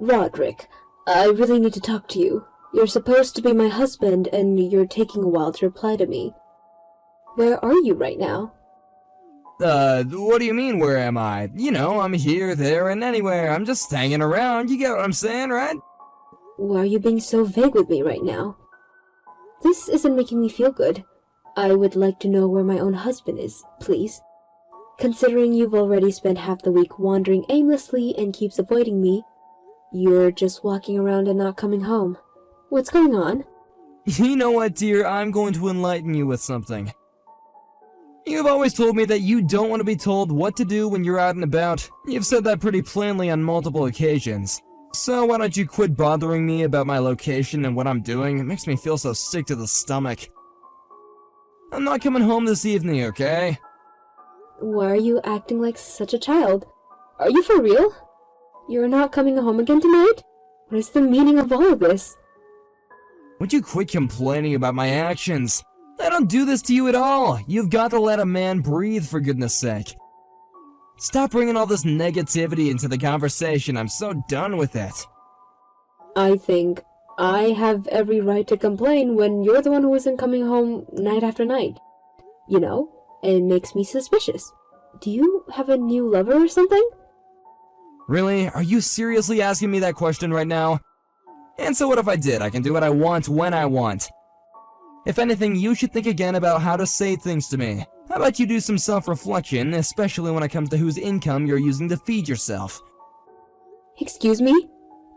Roderick, I really need to talk to you. You're supposed to be my husband, and you're taking a while to reply to me. Where are you right now? What do you mean, where am I? You know, I'm here, there, and anywhere. I'm just hanging around, you get what I'm saying, right? Why are you being so vague with me right now? This isn't making me feel good. I would like to know where my own husband is, please. Considering you've already spent half the week wandering aimlessly and keeps avoiding me, you're just walking around and not coming home. What's going on? You know what, dear? I'm going to enlighten you with something. You've always told me that you don't want to be told what to do when you're out and about. You've said that pretty plainly on multiple occasions. So why don't you quit bothering me about my location and what I'm doing? It makes me feel so sick to the stomach. I'm not coming home this evening, okay? Why are you acting like such a child? Are you for real? You're not coming home again tonight? What is the meaning of all of this? Would you quit complaining about my actions? I don't do this to you at all. You've got to let a man breathe, for goodness sake. Stop bringing all this negativity into the conversation. I'm so done with it. I think I have every right to complain when you're the one who isn't coming home night after night. You know, it makes me suspicious. Do you have a new lover or something? Really? Are you seriously asking me that question right now? And so what if I did? I can do what I want when I want. If anything, you should think again about how to say things to me. How about you do some self-reflection, especially when it comes to whose income you're using to feed yourself? Excuse me?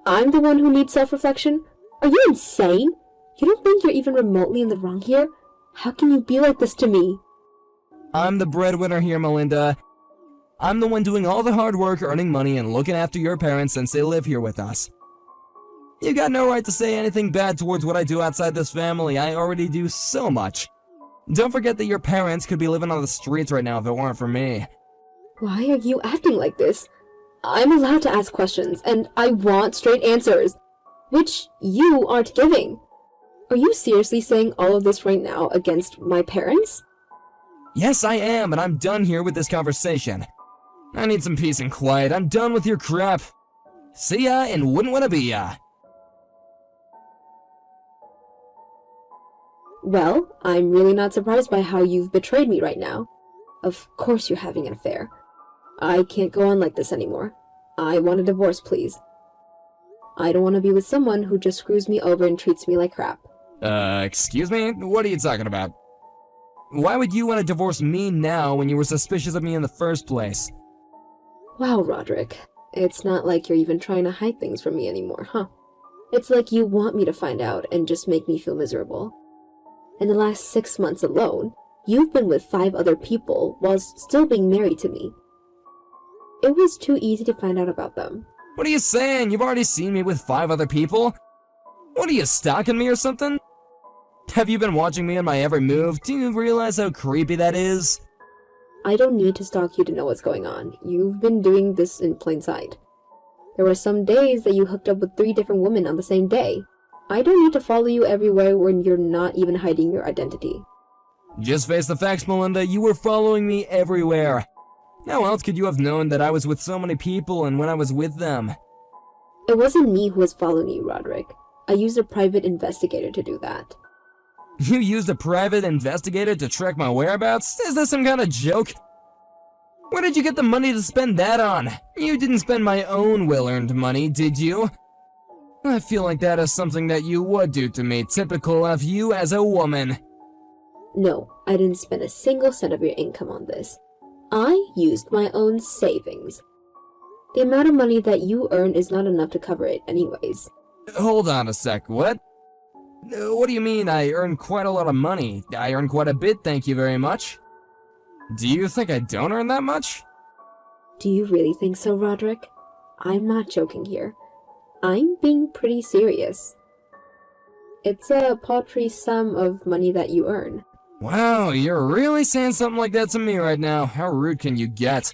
I'm the one who needs self-reflection? Are you insane? You don't think you're even remotely in the wrong here? How can you be like this to me? I'm the breadwinner here, Melinda. I'm the one doing all the hard work, earning money, and looking after your parents since they live here with us. You got no right to say anything bad towards what I do outside this family. I already do so much. Don't forget that your parents could be living on the streets right now if it weren't for me. Why are you acting like this? I'm allowed to ask questions, and I want straight answers, which you aren't giving. Are you seriously saying all of this right now against my parents? Yes, I am, and I'm done here with this conversation. I need some peace and quiet. I'm done with your crap. See ya, and wouldn't wanna be ya. Well, I'm really not surprised by how you've betrayed me right now. Of course you're having an affair. I can't go on like this anymore. I want a divorce, please. I don't want to be with someone who just screws me over and treats me like crap. Excuse me? What are you talking about? Why would you want to divorce me now when you were suspicious of me in the first place? Wow, Roderick. It's not like you're even trying to hide things from me anymore, huh? It's like you want me to find out and just make me feel miserable. In the last 6 months alone, you've been with 5 other people whilst still being married to me. It was too easy to find out about them. What are you saying? You've already seen me with 5 other people? What are you, stalking me or something? Have you been watching me on my every move? Do you realize how creepy that is? I don't need to stalk you to know what's going on. You've been doing this in plain sight. There were some days that you hooked up with 3 different women on the same day. I don't need to follow you everywhere when you're not even hiding your identity. Just face the facts, Melinda. You were following me everywhere. How else could you have known that I was with so many people and when I was with them? It wasn't me who was following you, Roderick. I used a private investigator to do that. You used a private investigator to track my whereabouts? Is this some kind of joke? Where did you get the money to spend that on? You didn't spend my own well-earned money, did you? I feel like that is something that you would do to me, typical of you as a woman. No, I didn't spend a single cent of your income on this. I used my own savings. The amount of money that you earn is not enough to cover it anyways. Hold on a sec, what? What do you mean I earn quite a lot of money? I earn quite a bit, thank you very much. Do you think I don't earn that much? Do you really think so, Roderick? I'm not joking here. I'm being pretty serious. It's a paltry sum of money that you earn. Wow, you're really saying something like that to me right now. How rude can you get?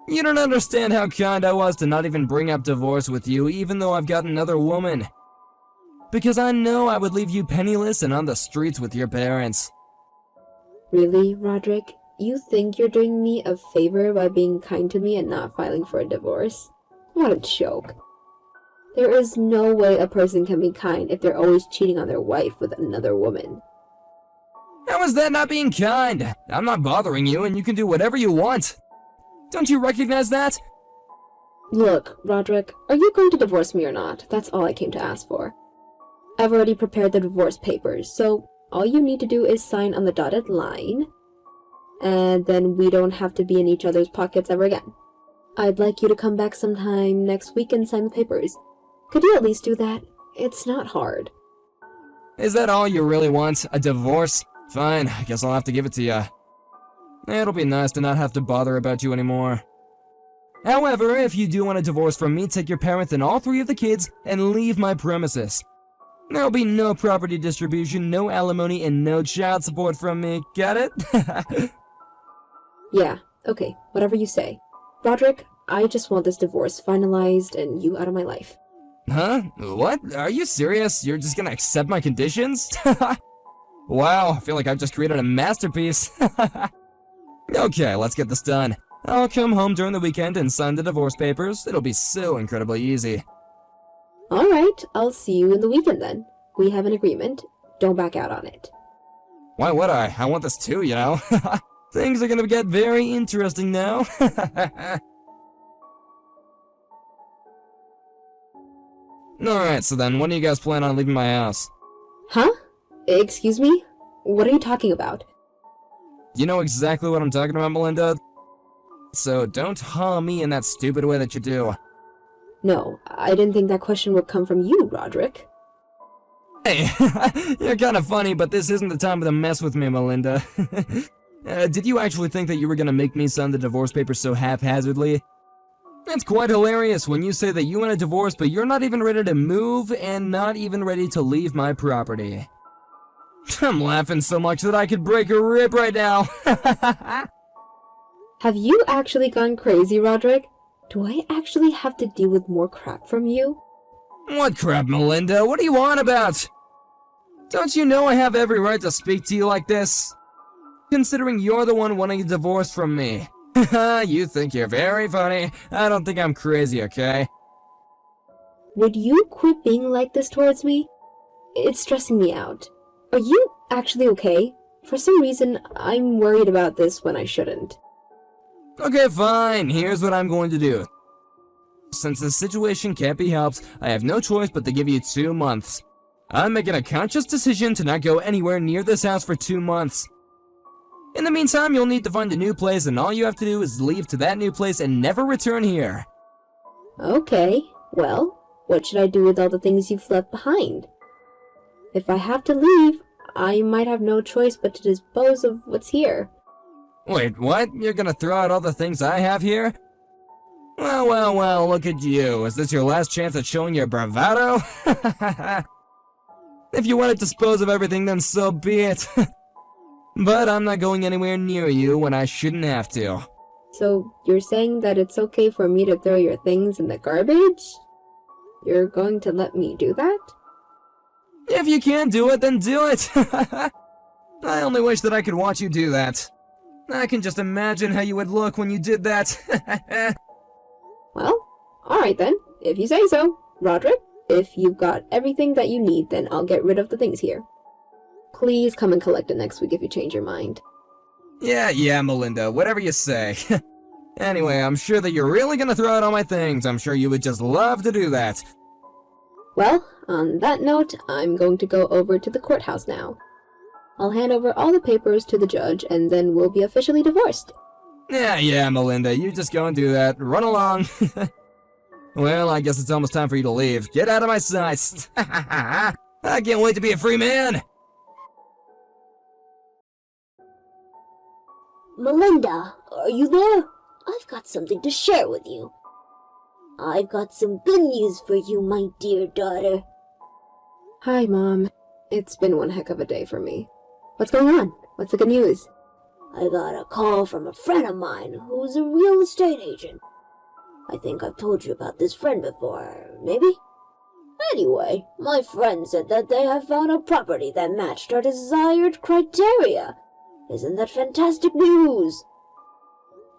You don't understand how kind I was to not even bring up divorce with you, even though I've got another woman. Because I know I would leave you penniless and on the streets with your parents. Really, Roderick? You think you're doing me a favor by being kind to me and not filing for a divorce? What a joke. There is no way a person can be kind if they're always cheating on their wife with another woman. How is that not being kind? I'm not bothering you, and you can do whatever you want. Don't you recognize that? Look, Roderick, are you going to divorce me or not? That's all I came to ask for. I've already prepared the divorce papers, so all you need to do is sign on the dotted line, and then we don't have to be in each other's pockets ever again. I'd like you to come back sometime next week and sign the papers. Could you at least do that? It's not hard. Is that all you really want? A divorce? Fine, I guess I'll have to give it to you. It'll be nice to not have to bother about you anymore. However, if you do want a divorce from me, take your parents and all 3 of the kids and leave my premises. There'll be no property distribution, no alimony, and no child support from me. Got it? Yeah, okay, whatever you say. Roderick, I just want this divorce finalized and you out of my life. Huh? What? Are you serious? You're just gonna accept my conditions? Wow, I feel like I've just created a masterpiece. Okay, let's get this done. I'll come home during the weekend and sign the divorce papers. It'll be so incredibly easy. Alright, I'll see you in the weekend then. We have an agreement. Don't back out on it. Why would I? I want this too, you know? Things are gonna get very interesting now. Alright, so then, when do you guys plan on leaving my house? Huh? Excuse me? What are you talking about? You know exactly what I'm talking about, Melinda? So don't ha me in that stupid way that you do. No, I didn't think that question would come from you, Roderick. Hey, you're kinda funny, but this isn't the time to mess with me, Melinda. Did you actually think that you were gonna make me sign the divorce papers so haphazardly? It's quite hilarious when you say that you want a divorce, but you're not even ready to move and not even ready to leave my property. I'm laughing so much that I could break a rib right now. Have you actually gone crazy, Roderick? Do I actually have to deal with more crap from you? What crap, Melinda? What are you on about? Don't you know I have every right to speak to you like this? Considering you're the one wanting a divorce from me. You think you're very funny. I don't think I'm crazy, okay? Would you quit being like this towards me? It's stressing me out. Are you actually okay? For some reason, I'm worried about this when I shouldn't. Okay, fine. Here's what I'm going to do. Since this situation can't be helped, I have no choice but to give you 2 months. I'm making a conscious decision to not go anywhere near this house for 2 months. In the meantime, you'll need to find a new place, and all you have to do is leave to that new place and never return here. Okay, well, what should I do with all the things you've left behind? If I have to leave, I might have no choice but to dispose of what's here. Wait, what? You're gonna throw out all the things I have here? Well, look at you. Is this your last chance at showing your bravado? If you want to dispose of everything, then so be it. But I'm not going anywhere near you when I shouldn't have to. So, you're saying that it's okay for me to throw your things in the garbage? You're going to let me do that? If you can't do it, then do it! I only wish that I could watch you do that. I can just imagine how you would look when you did that. Well, alright then, if you say so. Roderick, if you've got everything that you need, then I'll get rid of the things here. Please come and collect it next week if you change your mind. Yeah, Melinda, whatever you say. Anyway, I'm sure that you're really gonna throw out all my things. I'm sure you would just love to do that. Well, on that note, I'm going to go over to the courthouse now. I'll hand over all the papers to the judge, and then we'll be officially divorced. Yeah, Melinda, you just go and do that. Run along. Well, I guess it's almost time for you to leave. Get out of my sight. I can't wait to be a free man. Melinda, are you there? I've got something to share with you. I've got some good news for you, my dear daughter. Hi, Mom. It's been one heck of a day for me. What's going on? What's the good news? I got a call from a friend of mine who's a real estate agent. I think I've told you about this friend before, maybe? Anyway, my friend said that they have found a property that matched our desired criteria. Isn't that fantastic news?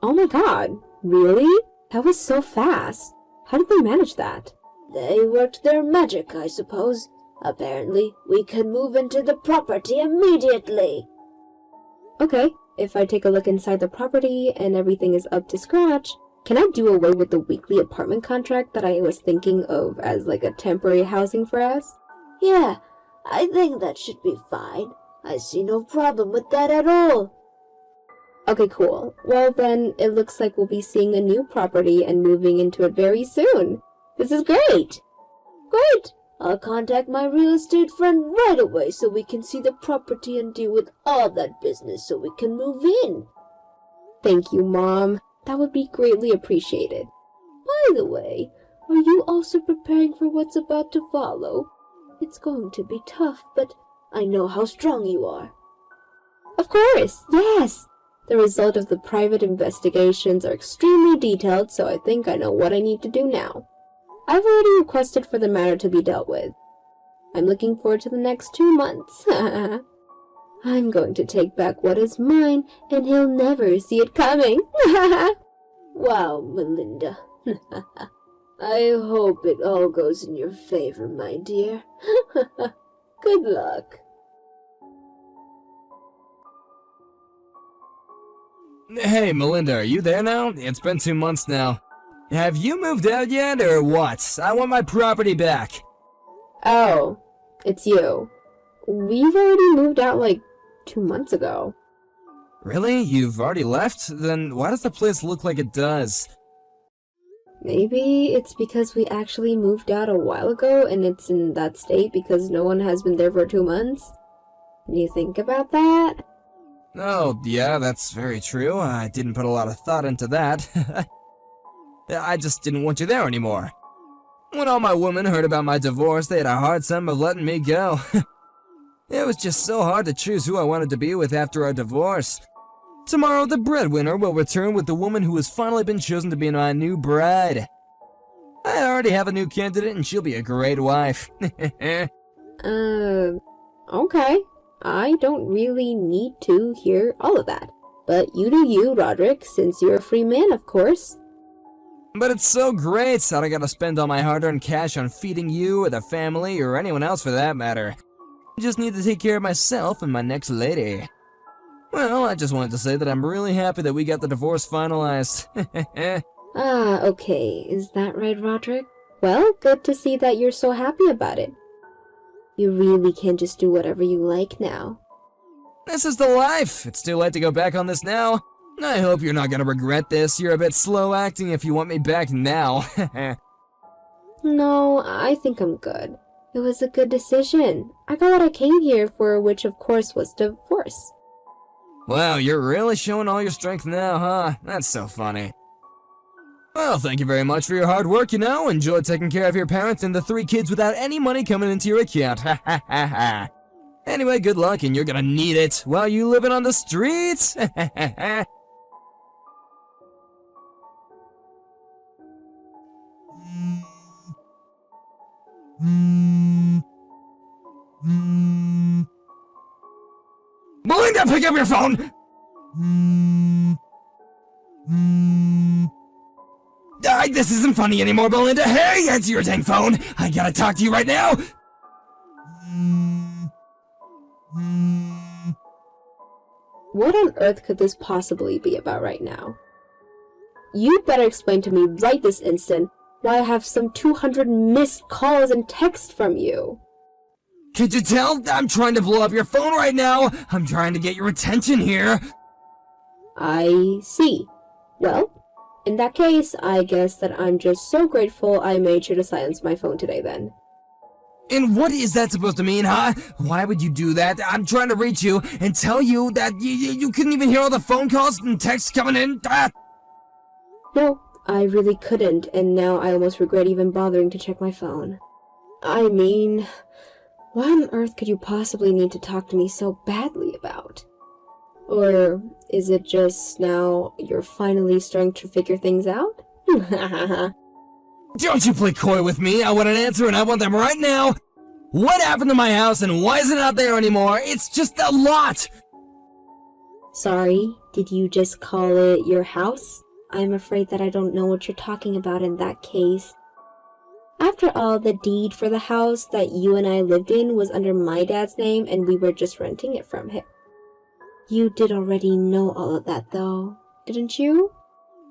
Oh my god, really? That was so fast. How did they manage that? They worked their magic, I suppose. Apparently, we can move into the property immediately. Okay, if I take a look inside the property and everything is up to scratch, can I do away with the weekly apartment contract that I was thinking of as like a temporary housing for us? Yeah, I think that should be fine. I see no problem with that at all. Okay, cool. Well then, it looks like we'll be seeing a new property and moving into it very soon. This is great! Great! I'll contact my real estate friend right away so we can see the property and deal with all that business so we can move in. Thank you, Mom. That would be greatly appreciated. By the way, are you also preparing for what's about to follow? It's going to be tough, but I know how strong you are. Of course, yes! The result of the private investigations are extremely detailed, so I think I know what I need to do now. I've already requested for the matter to be dealt with. I'm looking forward to the next 2 months. I'm going to take back what is mine, and he'll never see it coming. Wow, Melinda. I hope it all goes in your favor, my dear. Good luck. Hey, Melinda, are you there now? It's been 2 months now. Have you moved out yet, or what? I want my property back. Oh, it's you. We've already moved out like 2 months ago. Really? You've already left? Then why does the place look like it does? Maybe it's because we actually moved out a while ago and it's in that state because no one has been there for 2 months. Do you think about that? Oh, yeah, that's very true. I didn't put a lot of thought into that. I just didn't want you there anymore. When all my women heard about my divorce, they had a hard time of letting me go. It was just so hard to choose who I wanted to be with after our divorce. Tomorrow, the breadwinner will return with the woman who has finally been chosen to be my new bride. I already have a new candidate and she'll be a great wife. Okay. I don't really need to hear all of that. But you do you, Roderick, since you're a free man, of course. But it's so great that I gotta spend all my hard-earned cash on feeding you or the family or anyone else for that matter. I just need to take care of myself and my next lady. Well, I just wanted to say that I'm really happy that we got the divorce finalized. Okay. Is that right, Roderick? Well, good to see that you're so happy about it. You really can just do whatever you like now. This is the life. It's too late to go back on this now. I hope you're not gonna regret this. You're a bit slow acting if you want me back now. No, I think I'm good. It was a good decision. I got what I came here for, which of course was divorce. Wow, you're really showing all your strength now, huh? That's so funny. Well, thank you very much for your hard work, Enjoy taking care of your parents and the 3 kids without any money coming into your account. Ha ha ha ha. Anyway, good luck, and you're gonna need it while you living on the streets. Melinda, pick up your phone! This isn't funny anymore, Belinda. Hey, answer your dang phone! I gotta talk to you right now! What on earth could this possibly be about right now? You better explain to me right this instant why I have some 200 missed calls and texts from you. Could you tell? I'm trying to blow up your phone right now! I'm trying to get your attention here! I see. Well, in that case, I guess that I'm just so grateful I made sure to silence my phone today then. And what is that supposed to mean, huh? Why would you do that? I'm trying to reach you and tell you that you couldn't even hear all the phone calls and texts coming in. Ah! No, I really couldn't, and now I almost regret even bothering to check my phone. I mean, what on earth could you possibly need to talk to me so badly about? Or is it just now you're finally starting to figure things out? Don't you play coy with me. I want an answer and I want them right now. What happened to my house and why is it not there anymore? It's just a lot. Sorry, did you just call it your house? I'm afraid that I don't know what you're talking about in that case. After all, the deed for the house that you and I lived in was under my dad's name and we were just renting it from him. You did already know all of that though, didn't you?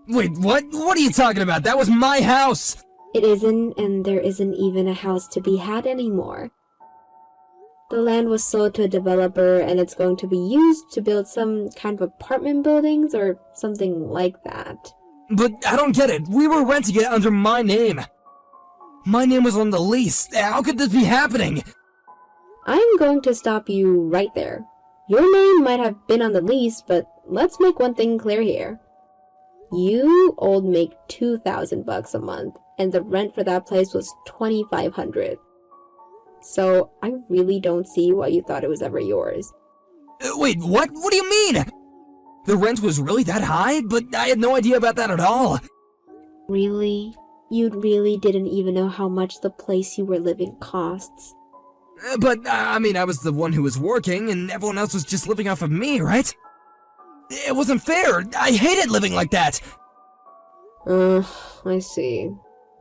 Wait, what? What are you talking about? That was my house! It isn't, and there isn't even a house to be had anymore. The land was sold to a developer and it's going to be used to build some kind of apartment buildings or something like that. But I don't get it. We were renting it under my name. My name was on the lease. How could this be happening? I'm going to stop you right there. Your name might have been on the lease, but let's make one thing clear here. You old make $2,000 a month, and the rent for that place was $2,500. So I really don't see why you thought it was ever yours. Wait, what? What do you mean? The rent was really that high? But I had no idea about that at all. Really? You really didn't even know how much the place you were living costs. But, I was the one who was working, and everyone else was just living off of me, right? It wasn't fair. I hated living like that. I see.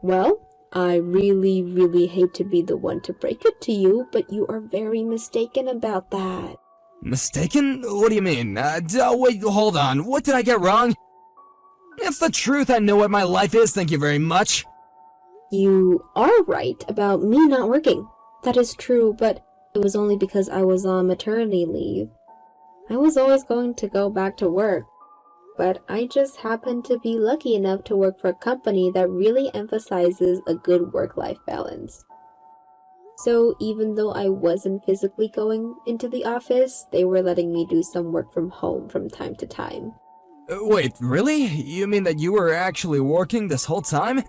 Well, I really, really hate to be the one to break it to you, but you are very mistaken about that. Mistaken? What do you mean? Wait, hold on. What did I get wrong? It's the truth. I know what my life is, thank you very much. You are right about me not working. That is true, but it was only because I was on maternity leave. I was always going to go back to work, but I just happened to be lucky enough to work for a company that really emphasizes a good work-life balance. So even though I wasn't physically going into the office, they were letting me do some work from home from time to time. Wait, really? You mean that you were actually working this whole time?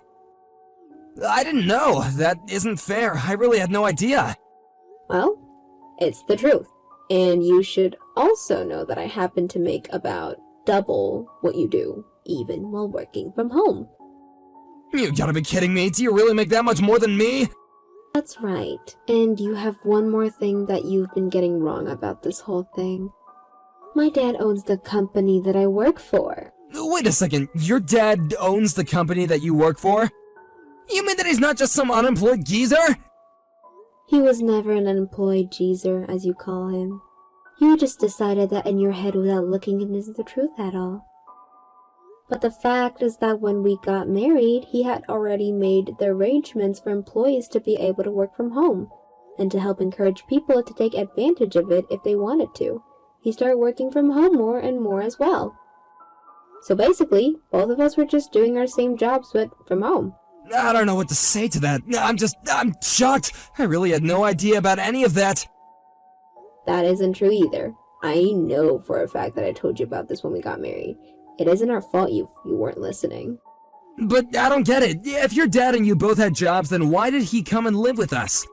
I didn't know. That isn't fair. I really had no idea. Well, it's the truth. And you should also know that I happen to make about double what you do, even while working from home. You gotta be kidding me. Do you really make that much more than me? That's right. And you have one more thing that you've been getting wrong about this whole thing. My dad owns the company that I work for. Wait a second. Your dad owns the company that you work for? You mean that he's not just some unemployed geezer? He was never an unemployed geezer, as you call him. You just decided that in your head without looking into the truth at all. But the fact is that when we got married, he had already made the arrangements for employees to be able to work from home, and to help encourage people to take advantage of it if they wanted to. He started working from home more and more as well. So basically, both of us were just doing our same jobs, but from home. I don't know what to say to that. I'm shocked. I really had no idea about any of that. That isn't true either. I know for a fact that I told you about this when we got married. It isn't our fault you weren't listening. But I don't get it. If your dad and you both had jobs, then why did he come and live with us?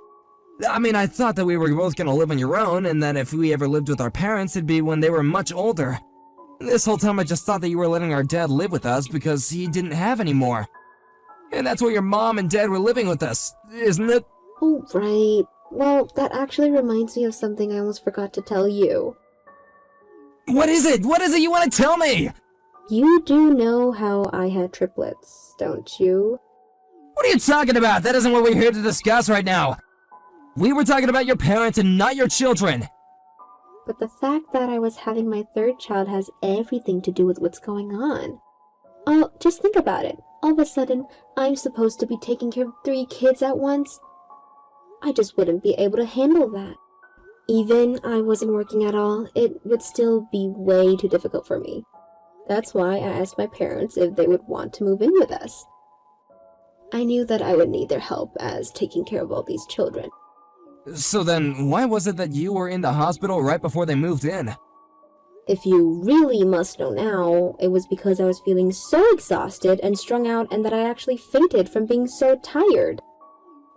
I thought that we were both gonna live on your own, and that if we ever lived with our parents, it'd be when they were much older. This whole time I just thought that you were letting our dad live with us because he didn't have any more. And that's why your mom and dad were living with us, isn't it? Oh, right. Well, that actually reminds me of something I almost forgot to tell you. What is it? What is it you want to tell me? You do know how I had triplets, don't you? What are you talking about? That isn't what we're here to discuss right now. We were talking about your parents and not your children. But the fact that I was having my third child has everything to do with what's going on. Oh, just think about it. All of a sudden, I'm supposed to be taking care of 3 kids at once. I just wouldn't be able to handle that. Even I wasn't working at all, it would still be way too difficult for me. That's why I asked my parents if they would want to move in with us. I knew that I would need their help as taking care of all these children. So then, why was it that you were in the hospital right before they moved in? If you really must know now, it was because I was feeling so exhausted and strung out and that I actually fainted from being so tired.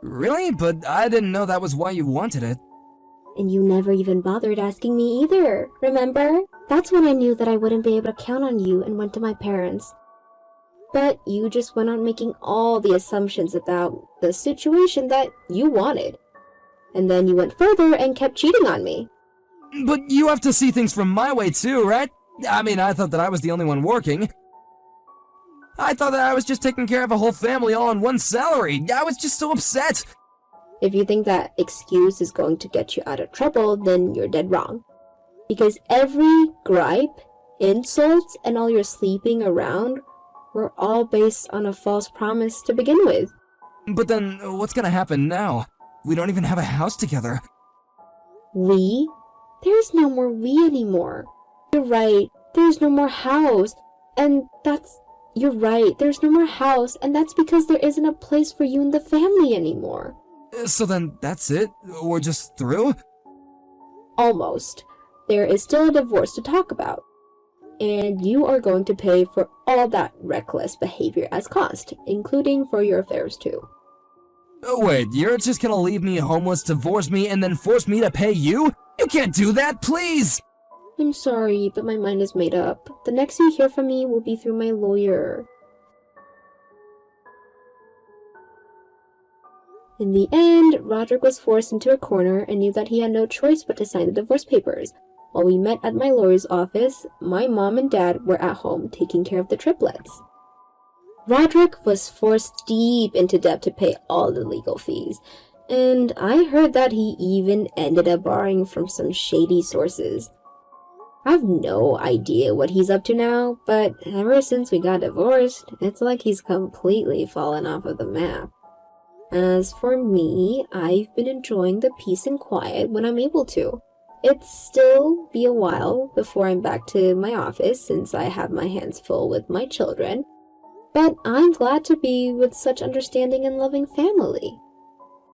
Really? But I didn't know that was why you wanted it. And you never even bothered asking me either, remember? That's when I knew that I wouldn't be able to count on you and went to my parents. But you just went on making all the assumptions about the situation that you wanted. And then you went further and kept cheating on me. But you have to see things from my way too, right? I thought that I was the only one working. I thought that I was just taking care of a whole family all on one salary. I was just so upset. If you think that excuse is going to get you out of trouble, then you're dead wrong. Because every gripe, insults, and all your sleeping around were all based on a false promise to begin with. But then, what's gonna happen now? We don't even have a house together. We? There's no more we anymore. You're right, there's no more house. You're right, there's no more house, and that's because there isn't a place for you in the family anymore. So then, that's it? We're just through? Almost. There is still a divorce to talk about. And you are going to pay for all that reckless behavior as cost, including for your affairs too. Oh, wait, you're just gonna leave me homeless, divorce me, and then force me to pay you? You can't do that, please! I'm sorry, but my mind is made up. The next you hear from me will be through my lawyer. In the end, Roderick was forced into a corner and knew that he had no choice but to sign the divorce papers. While we met at my lawyer's office, my mom and dad were at home taking care of the triplets. Roderick was forced deep into debt to pay all the legal fees, and I heard that he even ended up borrowing from some shady sources. I have no idea what he's up to now, but ever since we got divorced, it's like he's completely fallen off of the map. As for me, I've been enjoying the peace and quiet when I'm able to. It'll still be a while before I'm back to my office since I have my hands full with my children, but I'm glad to be with such understanding and loving family.